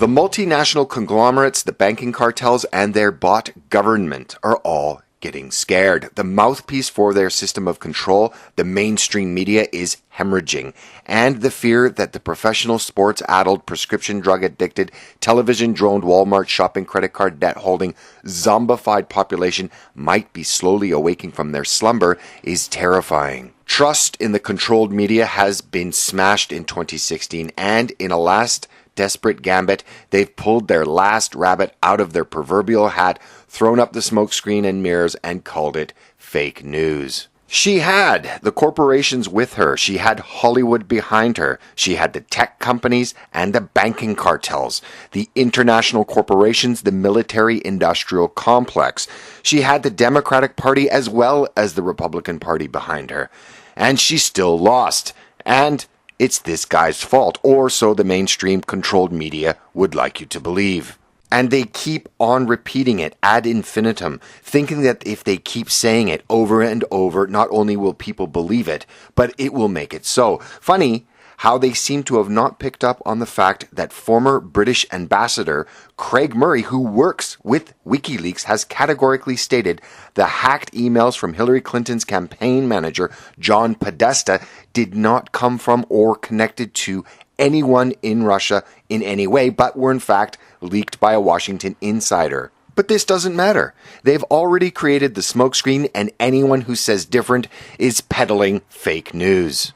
The multinational conglomerates, the banking cartels, and their bought government are all getting scared. The mouthpiece for their system of control, the mainstream media, is hemorrhaging. And the fear that the professional sports-addled, prescription drug-addicted, television-droned, Walmart shopping credit card debt-holding, zombified population might be slowly awaking from their slumber is terrifying. Trust in the controlled media has been smashed in 2016, and in a last desperate gambit, they've pulled their last rabbit out of their proverbial hat, thrown up the smokescreen and mirrors, and called it fake news. She had the corporations with her. She had Hollywood behind her. She had the tech companies and the banking cartels, the international corporations, the military-industrial complex. She had the Democratic Party as well as the Republican Party behind her. And she still lost. And it's this guy's fault, or so the mainstream controlled media would like you to believe. And they keep on repeating it ad infinitum, thinking that if they keep saying it over and over, not only will people believe it, but it will make it so. Funny how they seem to have not picked up on the fact that former British ambassador Craig Murray, who works with WikiLeaks, has categorically stated the hacked emails from Hillary Clinton's campaign manager John Podesta did not come from or connected to anyone in Russia in any way, but were in fact leaked by a Washington insider. But this doesn't matter. They've already created the smokescreen, and anyone who says different is peddling fake news.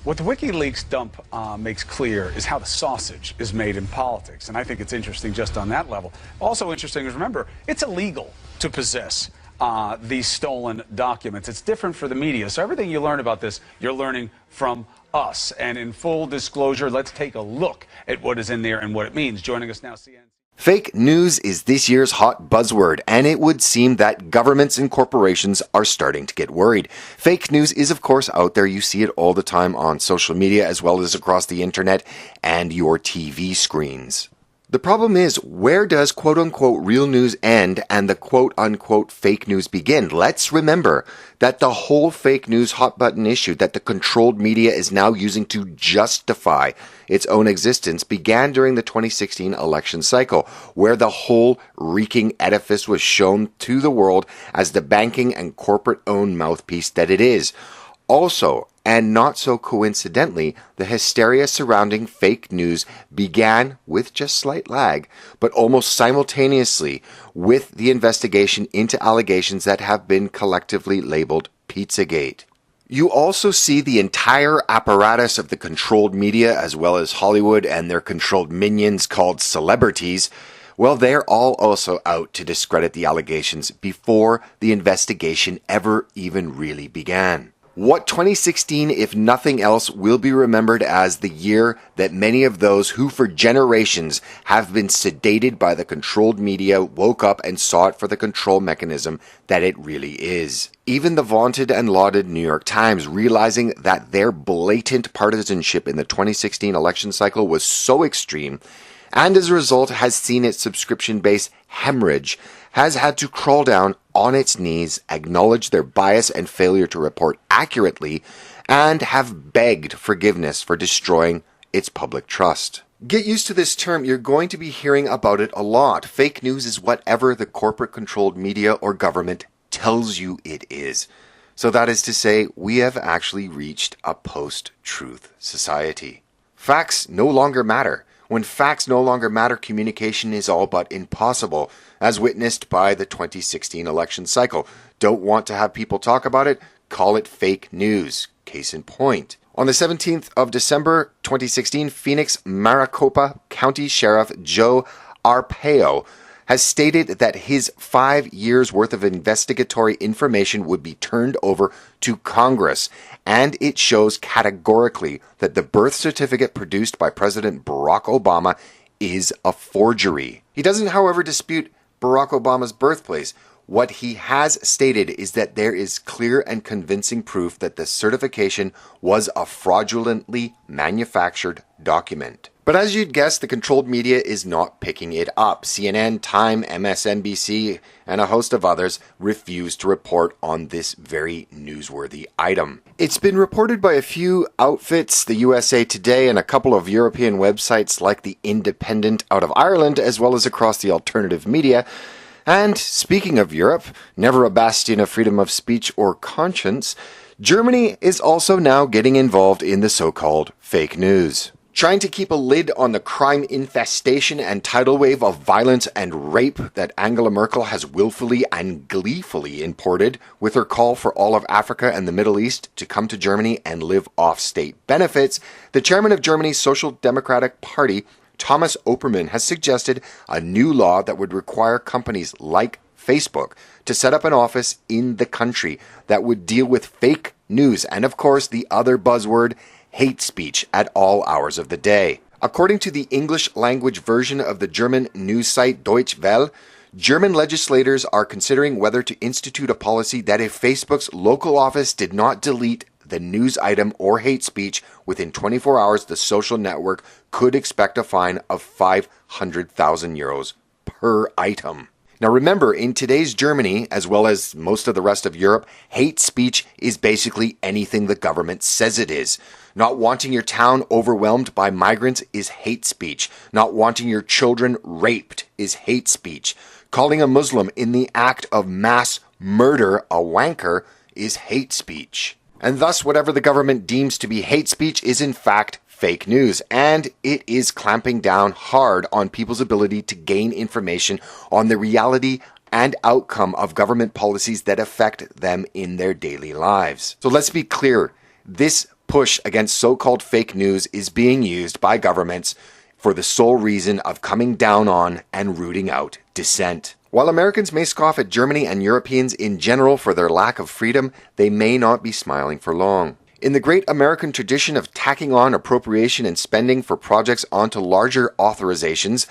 What the WikiLeaks dump makes clear is how the sausage is made in politics. And I think it's interesting just on that level. Also interesting is, remember, it's illegal to possess these stolen documents. It's different for the media. So everything you learn about this, you're learning from us. And in full disclosure, let's take a look at what is in there and what it means. Joining us now, CN. Fake news is this year's hot buzzword, and it would seem that governments and corporations are starting to get worried. Fake news is, of course, out there. You see it all the time on social media as well as across the internet and your TV screens. The problem is, where does quote-unquote real news end and the quote-unquote fake news begin? Let's remember that the whole fake news hot-button issue that the controlled media is now using to justify its own existence began during the 2016 election cycle, where the whole reeking edifice was shown to the world as the banking and corporate-owned mouthpiece that it is. Also, and not so coincidentally, the hysteria surrounding fake news began with just slight lag, but almost simultaneously with the investigation into allegations that have been collectively labeled Pizzagate. You also see the entire apparatus of the controlled media, as well as Hollywood and their controlled minions called celebrities. Well, they're all also out to discredit the allegations before the investigation ever even really began. What 2016, if nothing else, will be remembered as the year that many of those who for generations have been sedated by the controlled media woke up and saw it for the control mechanism that it really is. Even the vaunted and lauded New York Times, realizing that their blatant partisanship in the 2016 election cycle was so extreme, and as a result has seen its subscription base hemorrhage, has had to crawl down on its knees, acknowledge their bias and failure to report accurately, and have begged forgiveness for destroying its public trust. Get used to this term. You're going to be hearing about it a lot. Fake news is whatever the corporate-controlled media or government tells you it is. So that is to say, we have actually reached a post-truth society. Facts no longer matter. When facts no longer matter, communication is all but impossible, as witnessed by the 2016 election cycle. Don't want to have people talk about it? Call it fake news. Case in point. On the 17th of December 2016, Phoenix Maricopa County Sheriff Joe Arpaio has stated that his 5 years' worth of investigatory information would be turned over to Congress, and it shows categorically that the birth certificate produced by President Barack Obama is a forgery. He doesn't, however, dispute Barack Obama's birthplace. What he has stated is that there is clear and convincing proof that the certification was a fraudulently manufactured document. But as you'd guess, the controlled media is not picking it up. CNN, Time, MSNBC, and a host of others refuse to report on this very newsworthy item. It's been reported by a few outfits, the USA Today and a couple of European websites like The Independent out of Ireland, as well as across the alternative media. And speaking of Europe, never a bastion of freedom of speech or conscience, Germany is also now getting involved in the so-called fake news. Trying to keep a lid on the crime infestation and tidal wave of violence and rape that Angela Merkel has willfully and gleefully imported with her call for all of Africa and the Middle East to come to Germany and live off state benefits, the chairman of Germany's Social Democratic Party, Thomas Oppermann, has suggested a new law that would require companies like Facebook to set up an office in the country that would deal with fake news and, of course, the other buzzword, hate speech at all hours of the day. According to the English language version of the German news site Deutsche Welle, German legislators are considering whether to institute a policy that if Facebook's local office did not delete the news item or hate speech within 24 hours, the social network could expect a fine of 500,000 euros per item. Now remember, in today's Germany, as well as most of the rest of Europe, hate speech is basically anything the government says it is. Not wanting your town overwhelmed by migrants is hate speech. Not wanting your children raped is hate speech. Calling a Muslim in the act of mass murder a wanker is hate speech. And thus, whatever the government deems to be hate speech is in fact fake news, and it is clamping down hard on people's ability to gain information on the reality and outcome of government policies that affect them in their daily lives. So let's be clear, this push against so-called fake news is being used by governments for the sole reason of coming down on and rooting out dissent. While Americans may scoff at Germany and Europeans in general for their lack of freedom, they may not be smiling for long. In the great American tradition of tacking on appropriation and spending for projects onto larger authorizations,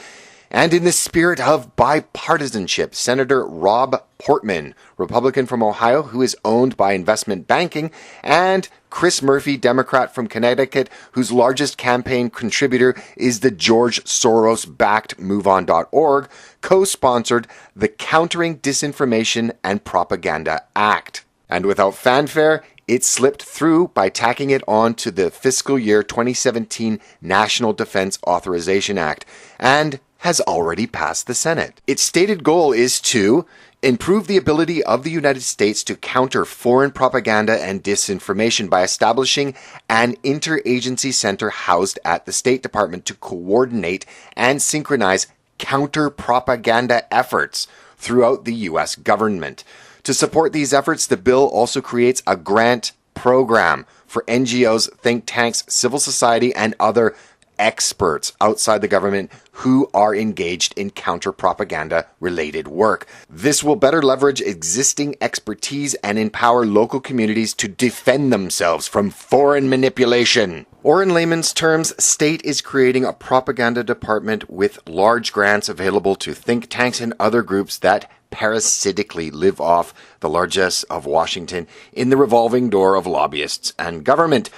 and in the spirit of bipartisanship, Senator Rob Portman, Republican from Ohio, who is owned by investment banking, and Chris Murphy, Democrat from Connecticut, whose largest campaign contributor is the George Soros-backed MoveOn.org, co-sponsored the Countering Disinformation and Propaganda Act. And without fanfare, it slipped through by tacking it on to the fiscal year 2017 National Defense Authorization Act and has already passed the Senate. Its stated goal is to improve the ability of the United States to counter foreign propaganda and disinformation by establishing an interagency center housed at the State Department to coordinate and synchronize counter-propaganda efforts throughout the U.S. government. To support these efforts, the bill also creates a grant program for NGOs, think tanks, civil society, and other experts outside the government who are engaged in counter-propaganda related work. This will better leverage existing expertise and empower local communities to defend themselves from foreign manipulation. Or in layman's terms, state is creating a propaganda department with large grants available to think tanks and other groups that parasitically live off the largesse of Washington in the revolving door of lobbyists and government.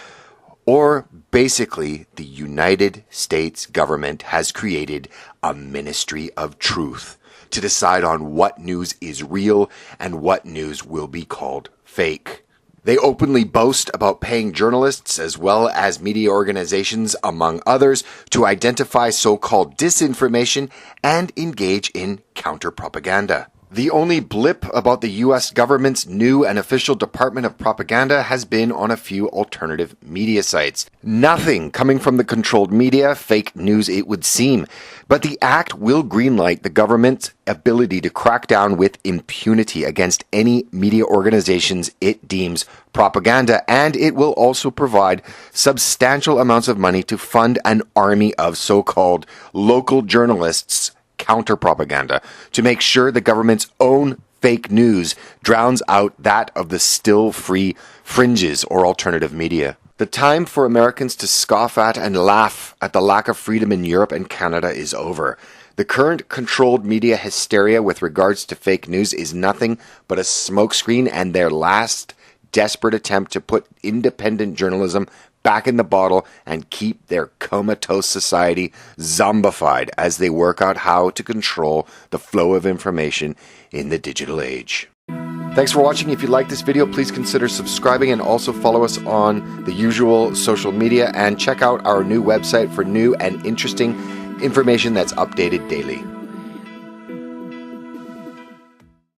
Or basically, the United States government has created a ministry of truth to decide on what news is real and what news will be called fake. They openly boast about paying journalists as well as media organizations, among others, to identify so-called disinformation and engage in counter-propaganda. The only blip about the U.S. government's new and official Department of Propaganda has been on a few alternative media sites. Nothing coming from the controlled media, fake news it would seem. But the act will greenlight the government's ability to crack down with impunity against any media organizations it deems propaganda, and it will also provide substantial amounts of money to fund an army of so-called local journalists counter-propaganda to make sure the government's own fake news drowns out that of the still free fringes or alternative media. The time for Americans to scoff at and laugh at the lack of freedom in Europe and Canada is over. The current controlled media hysteria with regards to fake news is nothing but a smokescreen and their last desperate attempt to put independent journalism back in the bottle and keep their comatose society zombified as they work out how to control the flow of information in the digital age. Thanks for watching. If you like this video, please consider subscribing and also follow us on the usual social media and check out our new website for new and interesting information that's updated daily.